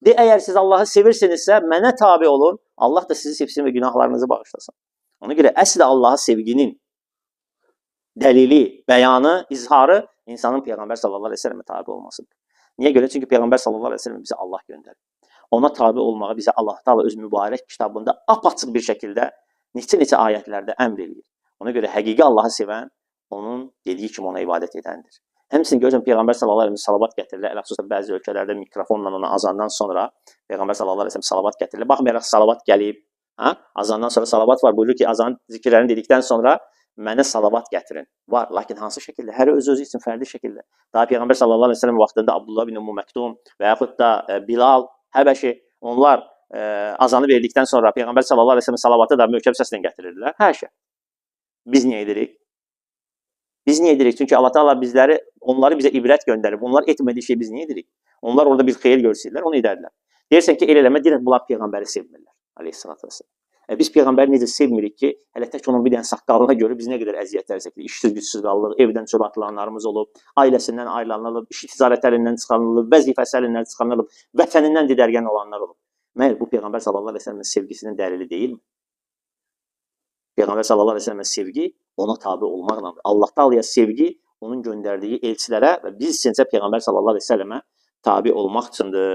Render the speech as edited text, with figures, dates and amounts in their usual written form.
De, əgər siz Allahı sevirsinizsə, mənə tabi olun, Allah da sizi sevsin və günahlarınızı bağışlasın. Ona görə əsl Allahı sevginin dəlili, bəyanı, izharı insanın Peyğəmbər sallallahu əleyhi və səlləmə tabi olmasıdır. Niyə görə? Çünki Peyğəmbər sallallahu əleyhi və səlləm bizi Allah göndərir. Ona tabi olmağı bizə Allah Taala öz mübarək kitabında apaçıq bir şəkildə neçə ayətlərdə əmr edir. Ona görə həqiqi Allahı sevən onun dediyi kimi ona ibadət edəndir. Həmçinin görürsən Peyğəmbər sallallahu əleyhi və səlləm salavat gətirirlər. Xüsusən bəzi ölkələrdə mikrofonla ona azandan sonra Peyğəmbər sallallahu əleyhi və səlləm salavat gətirirlər. Baxmayaraq salavat gəlib, azandan sonra salavat var. Buyurur ki, azan zikirlərini dedikdən sonra mənə salavat gətirin. Var, lakin hansı şəkildə? Hər özü üçün fərqli şəkildə. Daha Peyğəmbər sallallahu əleyhi və səlləm vaxtında Abdullah bin Ümmü Məktum və yaxud da Bilal, Həbəşi, onlar azanı verdikdən sonra Peyğəmbər sallallahu əleyhi və səlləm salavatı da möhkəm səslə gətirirdilər. Hər şey. Biz niyə edirik? Biz niyə edirik? Çünki Allah Taala onları bizə ibrət göndərib. Onlar etmədiyi şey biz niyə edirik? Onlar orada bir xeyir görsəydilər, onu edərdilər. Deyirsən ki, el eləmə, deyirək bunlar Peyğəmbəri sevmirlər. Aleyhissalatu vesselam. Biz Peyğəmbəri necə sevmirik ki, hələ tək onun bir dənə saqqalına görə biz nə qədər əziyyətlər çəkirik. İşsiz, gücsüz qaldıq, evdən çöl atılanlarımız olub, ailəsindən ayrılanlar, iş ticarət əlindən çıxarılıb, vəzifəsi əlindən çıxarılıb, vətənindən didərgən olanlar olub. Məyər bu Peyğəmbər sallallahu əleyhi və səlləmin sevgisinin dəlili deyilmi? Peyğəmbər sallallahu əleyhi və səlləmin sevgi ona tabe olmaqla, Allah Taala'ya sevgi onun göndərdiyi elçilərə və biz isə Peyğəmbər sallallahu əleyhi və səlləmə tabe olmaq üçündür.